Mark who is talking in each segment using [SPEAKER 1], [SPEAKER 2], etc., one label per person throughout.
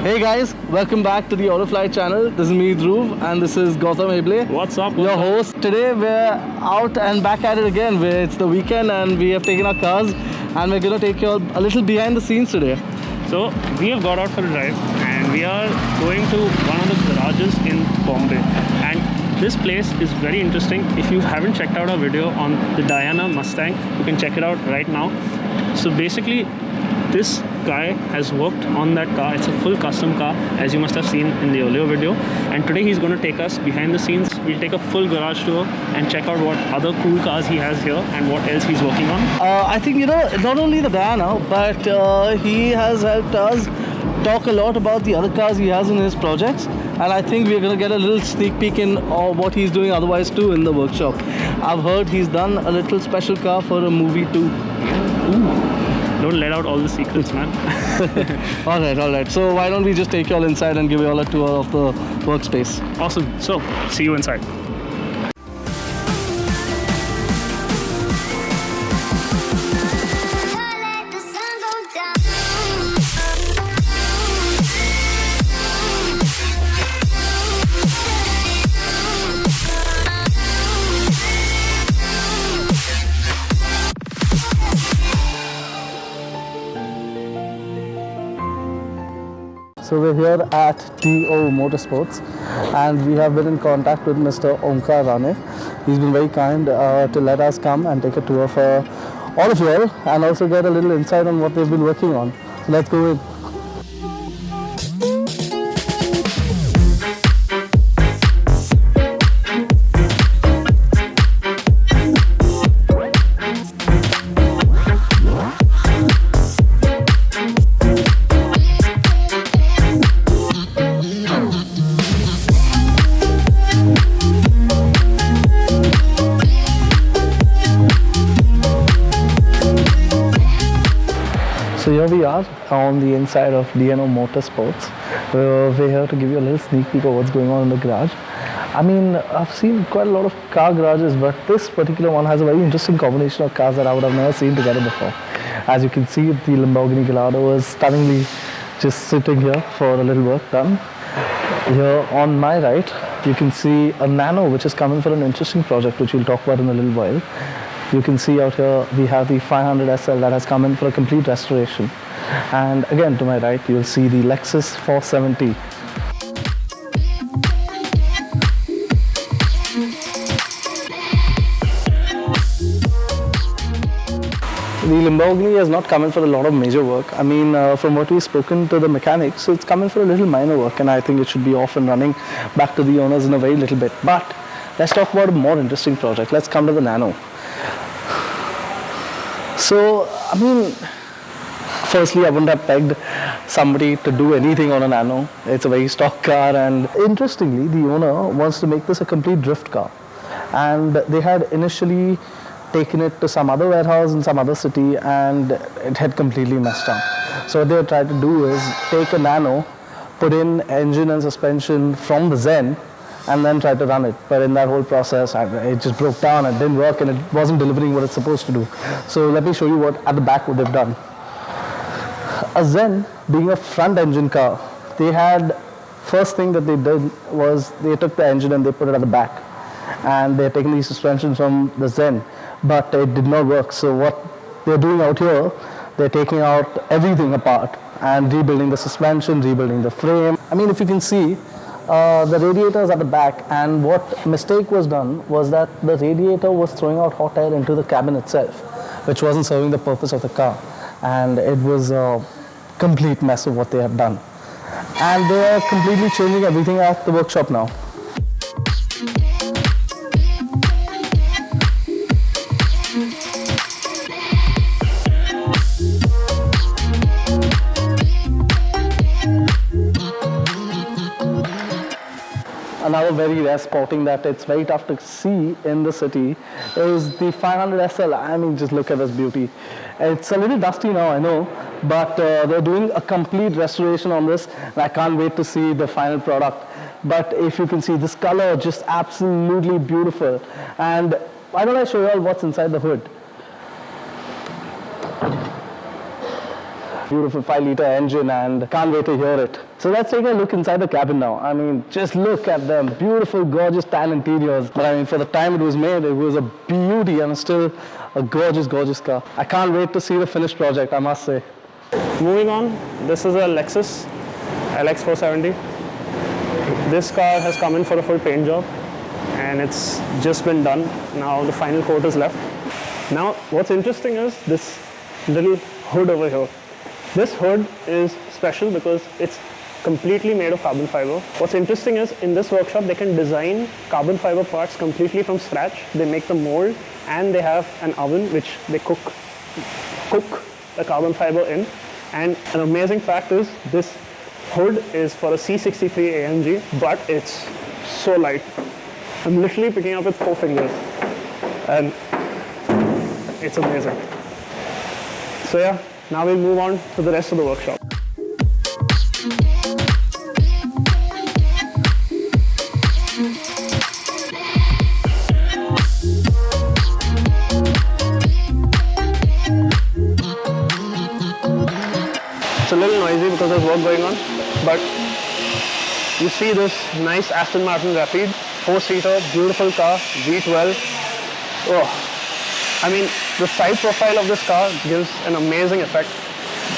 [SPEAKER 1] Hey guys, welcome back to the Autofly channel. This is me, Dhruv, and this is Gautam Heble.
[SPEAKER 2] What's up?
[SPEAKER 1] Your host. Today we're out and back at it again. It's the weekend and we have taken our cars and we're going to take you all a little behind the scenes today.
[SPEAKER 2] So we have got out for a drive and we are going to one of the garages in Bombay. And this place is very interesting. If you haven't checked out our video on the Diana Mustang, you can check it out right now. So basically, this guy has worked on that car. It's a full custom car, as you must have seen in the earlier video. And today he's going to take us behind the scenes. We'll take a full garage tour and check out what other cool cars he has here and what else he's working on.
[SPEAKER 1] I think, not only the Diana, but he has helped us talk a lot about the other cars he has in his projects. And I think we're going to get a little sneak peek in what he's doing otherwise too in the workshop. I've heard he's done a little special car for a movie too.
[SPEAKER 2] Ooh. Don't let out all the secrets, man.
[SPEAKER 1] Alright. So why don't we just take you all inside and give you all a tour of the workspace.
[SPEAKER 2] Awesome. So, see you inside.
[SPEAKER 1] So we're here at D&O Motorsports and we have been in contact with Mr. Omkar Rane. He's been very kind to let us come and take a tour for all of you all and also get a little insight on what they've been working on. So let's go in. So here we are on the inside of D&O Motorsports. We're here to give you a little sneak peek of what's going on in the garage. I mean, I've seen quite a lot of car garages, but this particular one has a very interesting combination of cars that I would have never seen together before. As you can see, the Lamborghini Gallardo is stunningly just sitting here for a little work done. Here on my right, you can see a Nano, which is coming for an interesting project, which we'll talk about in a little while. You can see out here we have the 500 SL that has come in for a complete restoration. And again to my right you'll see the Lexus 470. The Lamborghini has not come in for a lot of major work. I mean, from what we've spoken to the mechanics, it's come in for a little minor work and I think it should be off and running back to the owners in a very little bit. But let's talk about a more interesting project. Let's come to the Nano. So, I mean, firstly, I wouldn't have pegged somebody to do anything on a Nano. It's a very stock car, and interestingly, the owner wants to make this a complete drift car. And they had initially taken it to some other warehouse in some other city, and it had completely messed up. So what they tried to do is take a Nano, put in engine and suspension from the Zen, and then try to run it. But in that whole process, it just broke down, it didn't work, and it wasn't delivering what it's supposed to do. So let me show you what at the back what they've done. A Zen being a front engine car, they had, first thing that they did was they took the engine and they put it at the back. And they're taking the suspension from the Zen, but it did not work. So what they're doing out here, they're taking out everything apart and rebuilding the suspension, rebuilding the frame. I mean, if you can see, the radiator is at the back, and what mistake was done was that the radiator was throwing out hot air into the cabin itself, which wasn't serving the purpose of the car, and it was a complete mess of what they have done. And they are completely changing everything at the workshop now. Another very rare spotting that it's very tough to see in the city is the 500 SL. I mean, just look at this beauty. It's a little dusty now, I know, but they're doing a complete restoration on this, and I can't wait to see the final product. But if you can see, this color just absolutely beautiful. And why don't I show you all what's inside the hood? beautiful 5-liter engine, and can't wait to hear it. So let's take a look inside the cabin now. I mean, just look at them. Beautiful, gorgeous tan interiors. But I mean, for the time it was made, it was a beauty and still a gorgeous, gorgeous car. I can't wait to see the finished project, I must say.
[SPEAKER 2] Moving on, this is a Lexus LX 470. This car has come in for a full paint job and it's just been done. Now the final coat is left. Now what's interesting is this little hood over here. This hood is special because it's completely made of carbon fiber. What's interesting is in this workshop they can design carbon fiber parts completely from scratch. They make the mold and they have an oven which they cook the carbon fiber in. And an amazing fact is this hood is for a C63 AMG, but it's so light. I'm literally picking up with 4 fingers and it's amazing. So yeah, now we'll move on to the rest of the workshop. It's a little noisy because there's work going on, but you see this nice Aston Martin Rapide, 4-seater, beautiful car, V12. Oh, I mean, the side profile of this car gives an amazing effect,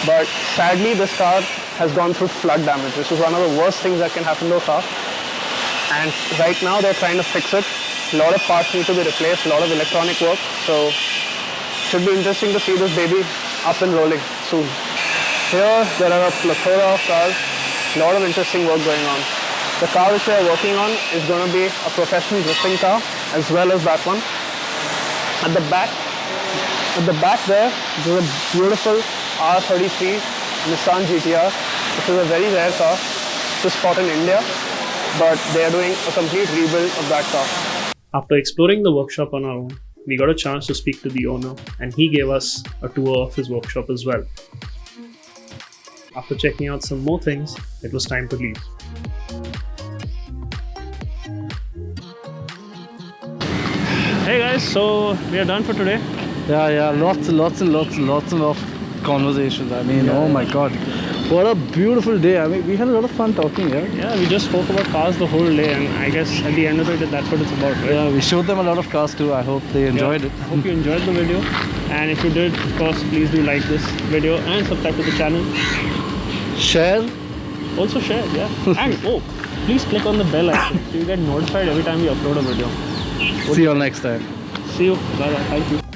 [SPEAKER 2] but sadly this car has gone through flood damage, which is one of the worst things that can happen to a car. And right now they're trying to fix it. A lot of parts need to be replaced, a lot of electronic work, so it should be interesting to see this baby up and rolling soon. Here there are a plethora of cars, a lot of interesting work going on. The car which we are working on is going to be a professional drifting car as well as that one. At the back there is a beautiful R33 Nissan GTR. This is a very rare car to spot in India, but they are doing a complete rebuild of that car. After exploring the workshop on our own, we got a chance to speak to the owner and he gave us a tour of his workshop as well. After checking out some more things, it was time to leave. Hey guys, so we are done for today.
[SPEAKER 1] Yeah, lots of conversations. I mean, oh my god, what a beautiful day. I mean, we had a lot of fun talking here.
[SPEAKER 2] Yeah, we just spoke about cars the whole day, and I guess at the end of it, that's what it's about, right?
[SPEAKER 1] Yeah, we showed them a lot of cars too. I hope they enjoyed it.
[SPEAKER 2] I hope you enjoyed the video, and if you did, of course, please do like this video and subscribe to the channel.
[SPEAKER 1] Share.
[SPEAKER 2] Also share, yeah. And please click on the bell icon so you get notified every time we upload a video.
[SPEAKER 1] See you all next time.
[SPEAKER 2] See you. Bye bye. Thank you.